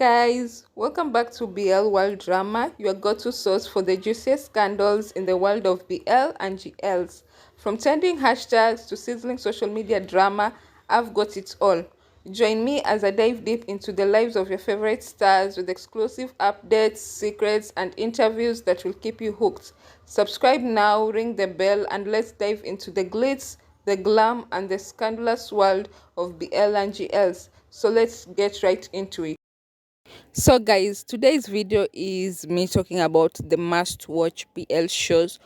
guys, welcome back to BL World Drama, your go-to source for the juiciest scandals in the world of BL and GLs. From trending hashtags to sizzling social media drama, I've got it all. Join me as I dive deep into the lives of your favorite stars with exclusive updates, secrets, and interviews that will keep you hooked. Subscribe now, ring the bell, and let's dive into the glitz, the glam, and the scandalous world of BL&GLs. So let's get right into it. So guys, today's video is me talking about the must watch BL shows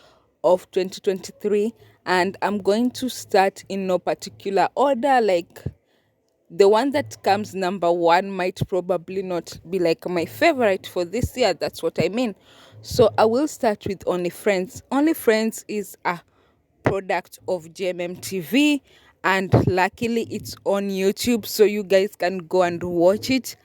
of 2023, and I'm going to start in no particular order. Like, the one that comes number one might probably not be like my favorite for this year. That's what I mean. So I will start with Only Friends. Only Friends is a product of GMM TV, and luckily it's on YouTube, so you guys can go and watch it.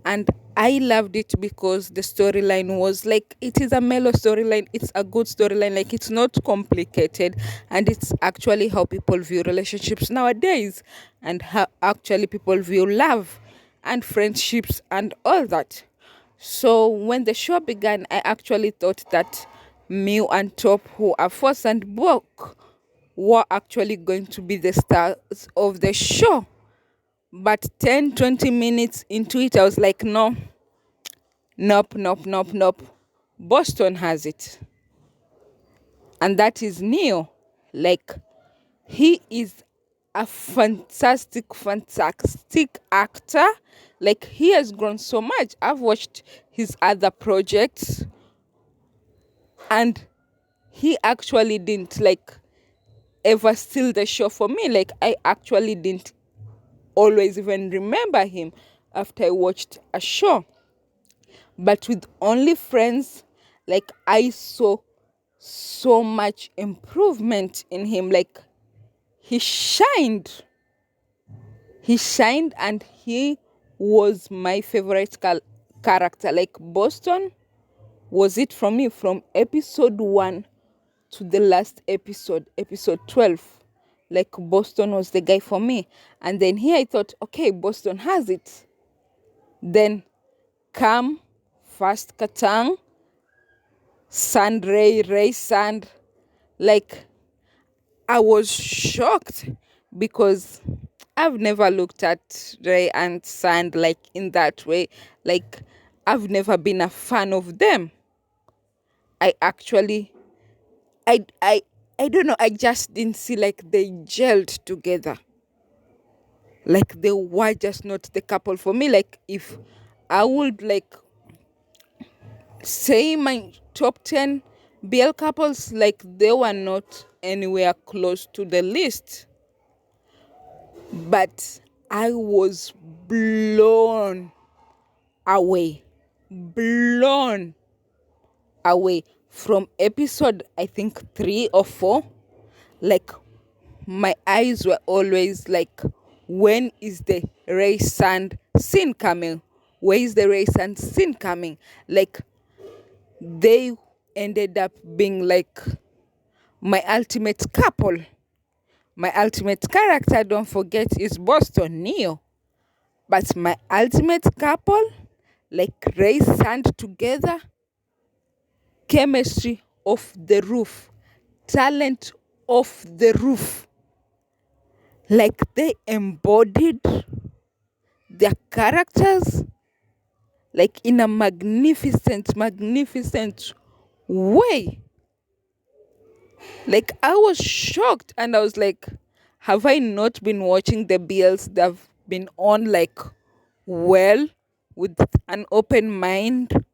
And I loved it because the storyline was like, it is a mellow storyline, it's a good storyline, like it's not complicated, and it's actually how people view relationships nowadays, and how actually people view love and friendships and all that. So when the show began, I actually thought that Mew and Top, who are Force and Bok, were actually going to be the stars of the show. But 10-20 minutes into it, I was like, no, nope, nope, nope, nope. Boston has it. And that is Neo. Like, he is a fantastic actor. Like, he has grown so much. I've watched his other projects, and he actually didn't like ever steal the show for me. Like, I actually didn't always even remember him after I watched a show. But with Only Friends, like, I saw so much improvement in him. Like, he shined. He shined, and he was my favorite character. Like, Boston was it from me from episode 1 to the last episode, episode 12. Like, Boston was the guy for me. And then here I thought, okay, Boston has it. Then come Fast Katang, Sand Ray Sand. Like, I was shocked because I've never looked at Ray and Sand like in that way. Like, I've never been a fan of them. I actually I I I don't know, I just didn't see like they gelled together. Like, they were just not the couple for me. Like, if I would like say my top 10 BL couples, like, they were not anywhere close to the list. But I was blown away. Blown away from episode, I think, 3 or 4. Like, my eyes were always like, when is the Ray Sand scene coming? Where is the Ray Sand scene coming? Like, they ended up being like my ultimate couple. My ultimate character, don't forget, is Boston Neo. But my ultimate couple, like Ray Sand together, chemistry off the roof, talent off the roof. Like, they embodied their characters like in a magnificent way. Like, I was shocked, and I was like, have I not been watching the BLs that have been on like well, with an open mind?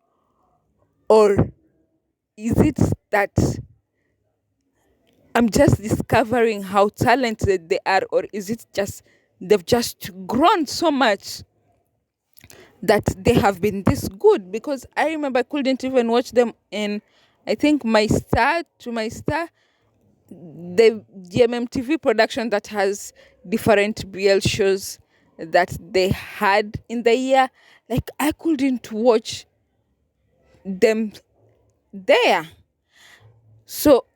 Or is it that I'm just discovering how talented they are? Or is it just they've just grown so much that they have been this good? Because I remember I couldn't even watch them in, I think, My Star, the GMM TV production that has different BL shows that they had in the year. Like, I couldn't watch them there. So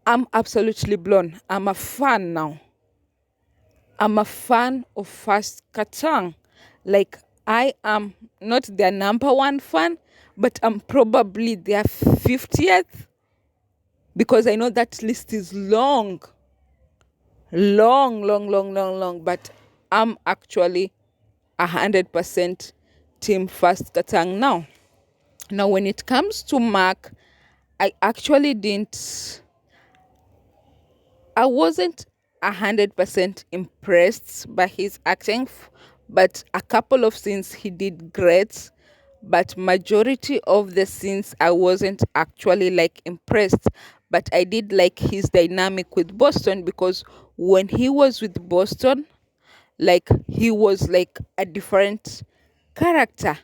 I'm absolutely blown. I'm a fan now. I'm a fan of Fast Katang. Like, I am not their number one fan, but I'm probably their 50th, because I know that list is long, long, long, long, long, long. But I'm actually 100% Team Fast Katang now. Now, when it comes to Mark, I actually didn't I wasn't 100% impressed by his acting, but a couple of scenes he did great. But majority of the scenes I wasn't actually like impressed. But I did like his dynamic with Boston, because when he was with Boston, like he was like a different character.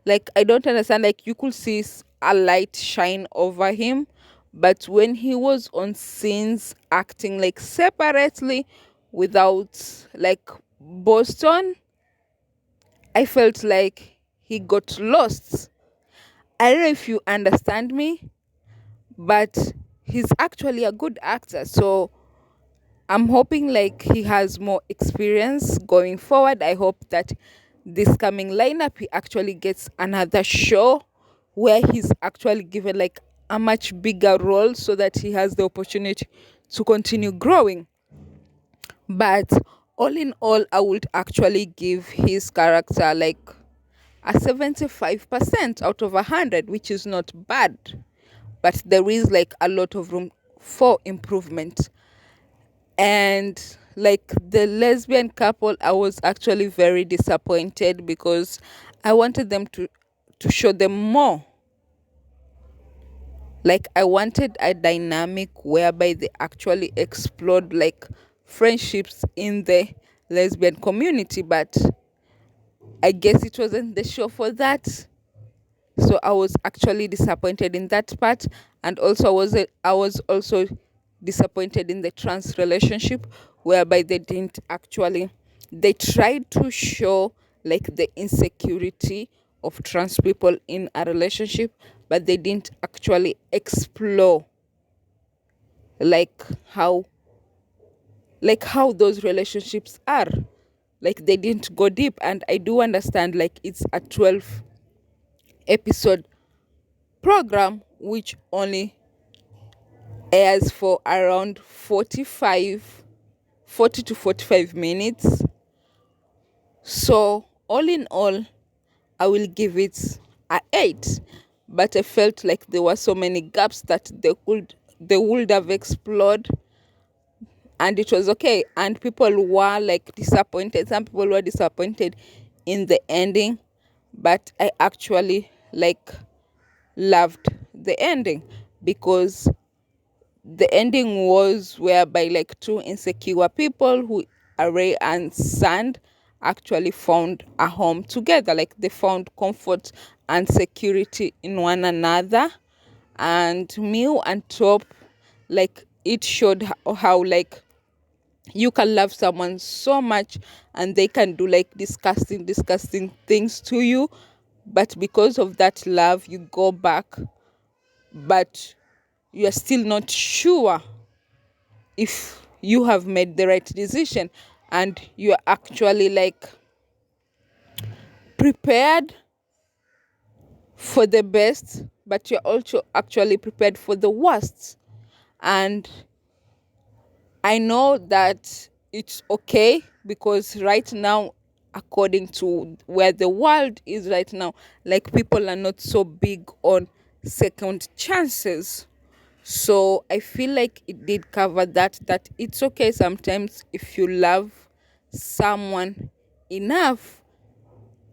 Like I don't understand, like you could see a light shine over him, but when he was on scenes acting like separately without like Boston, I felt like he got lost. I don't know if you understand me, but he's actually a good actor. So I'm hoping like he has more experience going forward. I hope that this coming lineup he actually gets another show where he's actually given like a much bigger role, so that he has the opportunity to continue growing. But all in all, I would actually give his character like a 75% out of 100, which is not bad. But there is like a lot of room for improvement. And like the lesbian couple, I was actually very disappointed, because I wanted them to show them more. Like I wanted a dynamic whereby they actually explored like friendships in the lesbian community, but I guess it wasn't the show for that. So I was actually disappointed in that part. And also I was also disappointed in the trans relationship, whereby they tried to show like the insecurity of trans people in a relationship, but they didn't actually explore like how how those relationships are. Like they didn't go deep. And I do understand like it's a 12 episode program, which only airs for around 40 to 45 minutes. So all in all, I will give it a 8. But I felt like there were so many gaps that they would have explored, and it was okay. And people were like disappointed. Some people were disappointed in the ending, but I actually like loved the ending, because the ending was whereby like two insecure people who are Ray and Sand actually found a home together. Like they found comfort and security in one another. And Mew and Top, like it showed how like you can love someone so much, and they can do like disgusting things to you, but because of that love you go back, but you are still not sure if you have made the right decision, and you are actually like prepared for the best, but you're also actually prepared for the worst. And I know that it's okay, because right now, according to where the world is right now, like people are not so big on second chances. So I feel like it did cover that it's okay sometimes if you love someone enough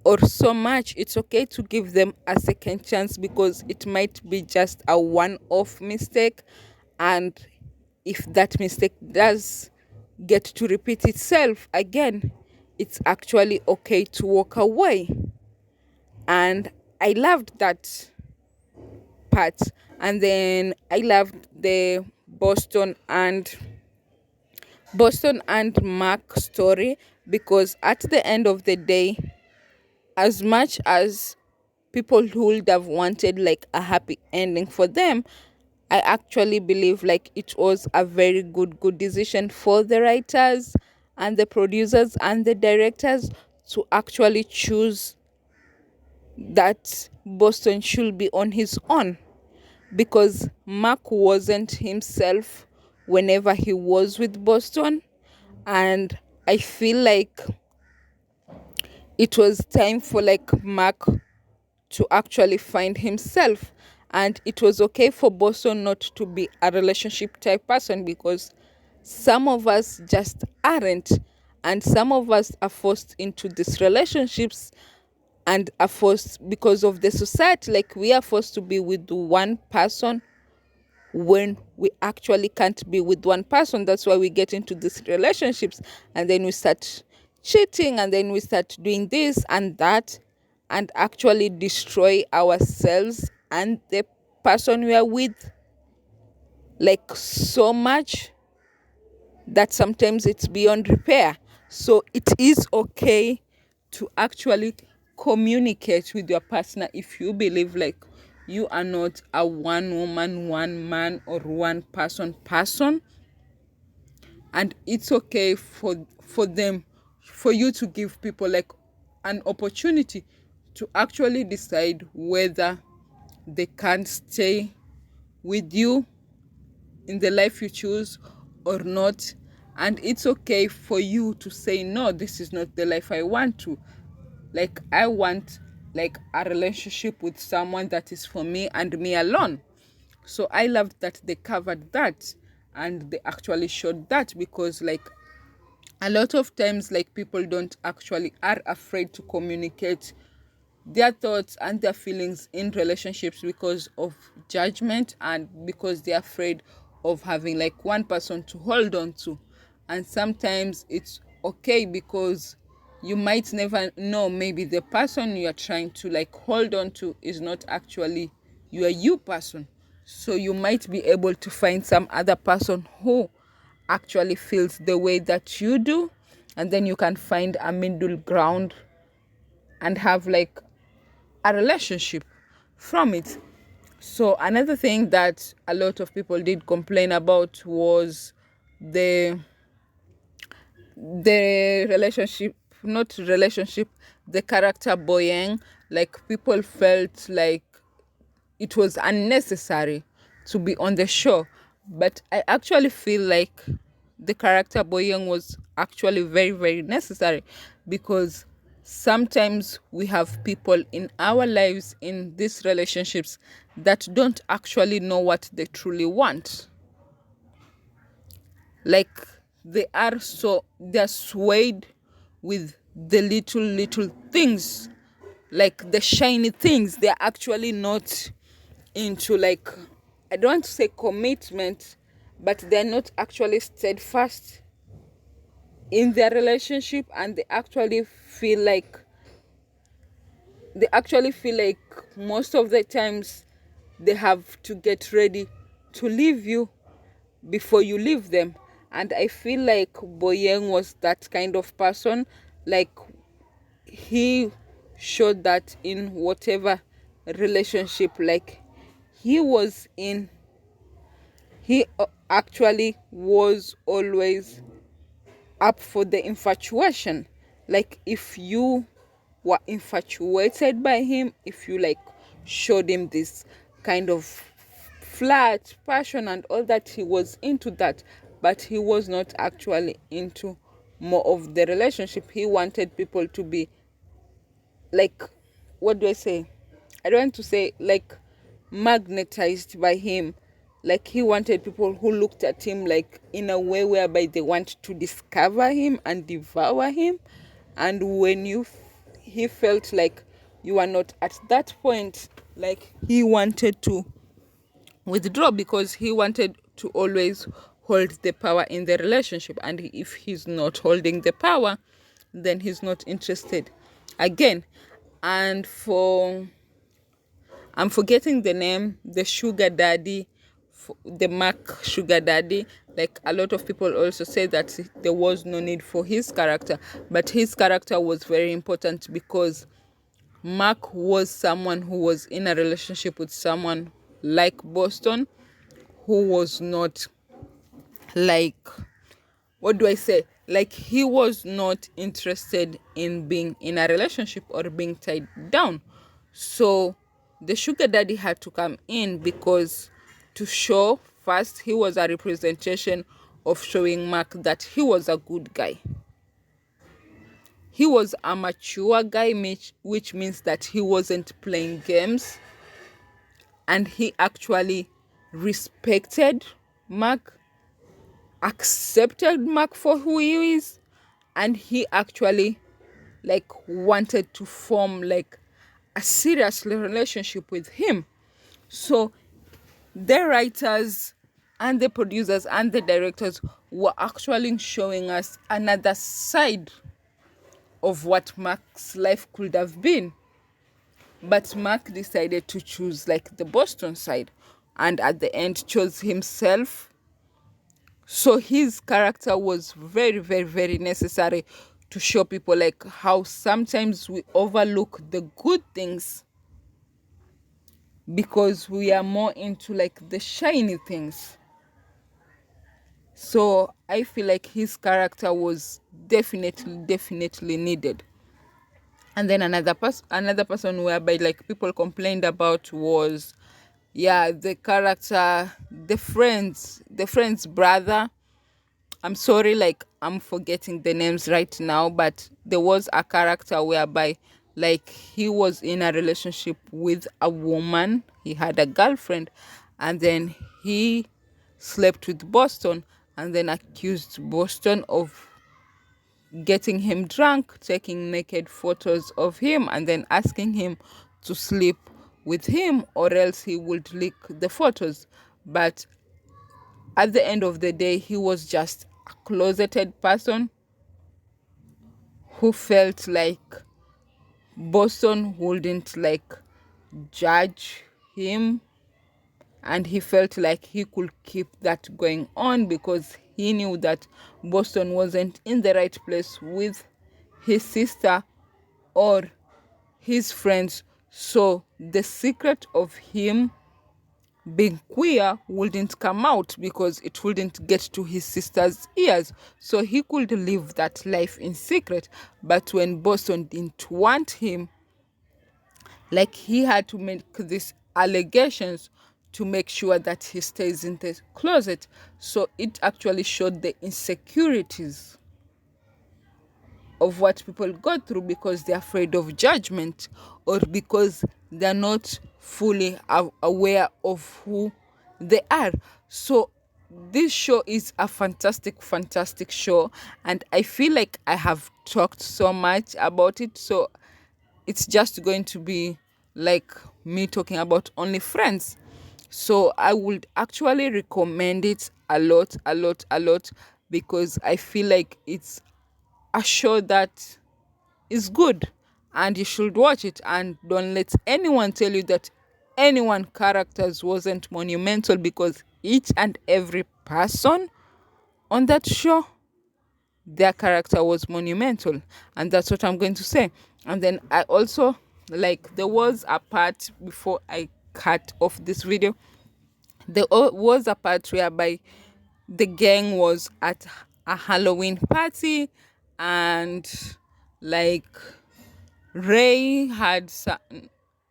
or so much, it's okay to give them a second chance, because it might be just a one-off mistake. And if that mistake does get to repeat itself again, it's actually okay to walk away. And I loved that part. And then I loved the Boston and Mark story, because at the end of the day, as much as people who would have wanted like a happy ending for them, I actually believe like it was a very good decision for the writers and the producers and the directors to actually choose that Boston should be on his own, because Mark wasn't himself whenever he was with Boston. And I feel like it was time for like Mark to actually find himself. And it was okay for Boston not to be a relationship type person, because some of us just aren't. And some of us are forced into these relationships and are forced because of the society. Like, we are forced to be with one person when we actually can't be with one person. That's why we get into these relationships, and then we start cheating, and then we start doing this and that, and actually destroy ourselves and the person we are with, like, so much that sometimes it's beyond repair. So it is okay to actually communicate with your partner if you believe like you are not a one woman, one man, or one person. And it's okay for them, for you to give people like an opportunity to actually decide whether they can stay with you in the life you choose or not. And it's okay for you to say, no, this is not the life I want to. Like, I want like a relationship with someone that is for me and me alone. So I loved that they covered that, and they actually showed that, because like a lot of times, like, people don't actually are afraid to communicate their thoughts and their feelings in relationships because of judgment, and because they're afraid of having like one person to hold on to. And sometimes it's okay, because you might never know, maybe the person you're trying to like hold on to is not actually you person. So you might be able to find some other person who actually feels the way that you do, and then you can find a middle ground and have like a relationship from it. So another thing that a lot of people did complain about was the the relationship, not relationship, the character Boyeng. Like, people felt like it was unnecessary to be on the show. But I actually feel like the character Boyeng was actually very, very necessary, because sometimes we have people in our lives in these relationships that don't actually know what they truly want. Like, they're swayed with the little things, like the shiny things. They're actually not into, like, I don't want to say commitment, but they're not actually steadfast in their relationship. And they actually feel like most of the times they have to get ready to leave you before you leave them. And I feel like Boyeng was that kind of person. Like, he showed that in whatever relationship like he was in, he actually was always up for the infatuation. Like, if you were infatuated by him, if you like showed him this kind of flat passion and all that, he was into that. But he was not actually into more of the relationship. He wanted people to be like, what do I say? I don't want to say like magnetized by him. Like, he wanted people who looked at him like in a way whereby they want to discover him and devour him. And when he felt like you are not at that point, like, he wanted to withdraw, because he wanted to always hold the power in the relationship. And if he's not holding the power, then he's not interested again. And for I'm forgetting the name, the sugar daddy, the Mark sugar daddy. Like, a lot of people also say that there was no need for his character, but his character was very important, because Mark was someone who was in a relationship with someone like Boston, who was not like, what do I say? Like, he was not interested in being in a relationship or being tied down. So the sugar daddy had to come in because to show first he was a representation of showing Mark that he was a good guy. He was a mature guy, which means that he wasn't playing games, and he actually respected Mark, accepted Mark for who he is, and he actually like wanted to form like a serious relationship with him. So the writers and the producers and the directors were actually showing us another side of what Mark's life could have been. But Mark decided to choose like the Boston side, and at the end chose himself. So his character was very, very, very necessary to show people like how sometimes we overlook the good things because we are more into like the shiny things. So I feel like his character was definitely needed. And then another person whereby like people complained about was, yeah, the character, the friend's brother. I'm sorry, like I'm forgetting the names right now, but there was a character whereby like he was in a relationship with a woman. He had a girlfriend, and then he slept with Boston and then accused Boston of getting him drunk, taking naked photos of him, and then asking him to sleep with him or else he would leak the photos. But at the end of the day, he was just a closeted person who felt like Boston wouldn't like judge him, and he felt like he could keep that going on because he knew that Boston wasn't in the right place with his sister or his friends. So the secret of him being queer wouldn't come out because it wouldn't get to his sister's ears. So he could live that life in secret. But when Boston didn't want him, like he had to make these allegations to make sure that he stays in the closet. So it actually showed the insecurities of what people go through because they're afraid of judgment or because they're not fully aware of who they are. So this show is a fantastic show, and I feel like I have talked so much about it, so it's just going to be like me talking about only Friends. So I would actually recommend it a lot because I feel like it's a show that is good and you should watch it, and don't let anyone tell you that anyone characters wasn't monumental because each and every person on that show, their character was monumental, and that's what I'm going to say. And then I also like there was a part before I cut off this video, there was a part whereby the gang was at a Halloween party, and like Ray had some,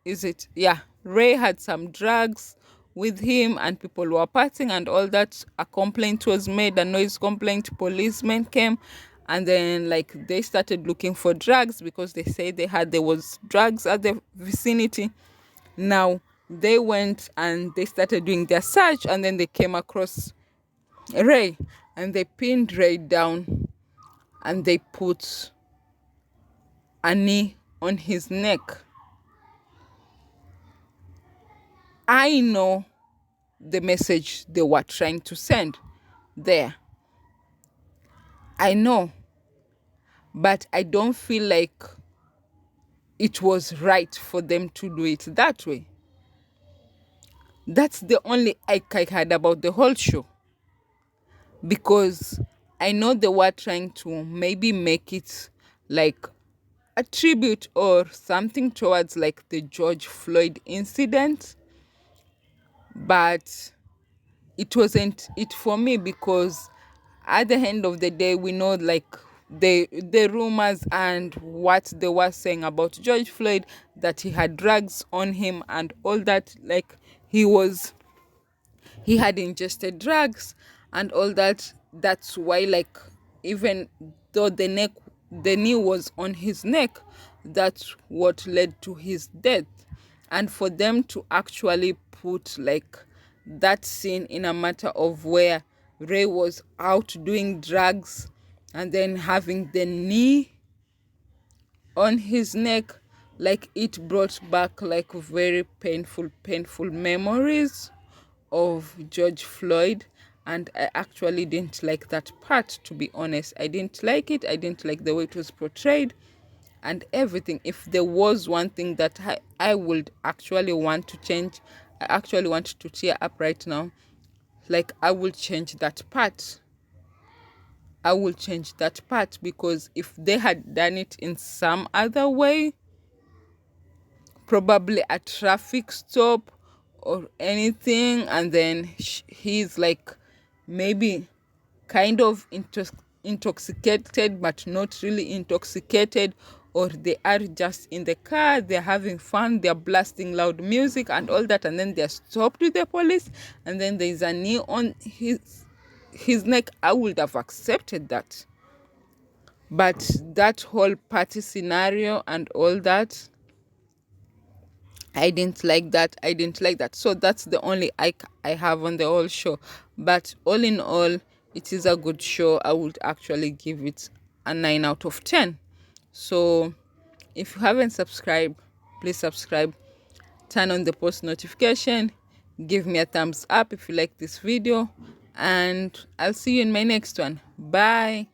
is it? Yeah, Ray had some drugs with him and people were partying and all that. A complaint was made, a noise complaint. Policemen came and then like they started looking for drugs because they said there was drugs at the vicinity. Now they went and they started doing their search, and then they came across Ray and they pinned Ray down and they put a knee on his neck. I know the message they were trying to send there. I know, but I don't feel like it was right for them to do it that way. That's the only I had about the whole show, because I know they were trying to maybe make it like a tribute or something towards like the George Floyd incident, but it wasn't it for me because at the end of the day we know like the rumors and what they were saying about George Floyd, that he had drugs on him and all that, like he had ingested drugs and all that. That's why, like, even though the knee was on his neck, that's what led to his death. And for them to actually put like that scene in a matter of where Ray was out doing drugs and then having the knee on his neck, like, it brought back like very painful memories of George Floyd. And I actually didn't like that part, to be honest. I didn't like it. I didn't like the way it was portrayed and everything. If there was one thing that I would actually want to change, I actually want to tear up right now, like, I will change that part. I will change that part, because if they had done it in some other way, probably a traffic stop or anything, and then he's like maybe kind of intoxicated but not really intoxicated, or they are just in the car, they're having fun, they're blasting loud music and all that, and then they're stopped with the police, and then there's a knee on his neck. I would have accepted that. But that whole party scenario and all that, I didn't like that. I didn't like that. So that's the only I have on the whole show. But all in all, it is a good show. I would actually give it a 9 out of 10. So if you haven't subscribed, please subscribe. Turn on the post notification. Give me a thumbs up if you like this video. And I'll see you in my next one. Bye.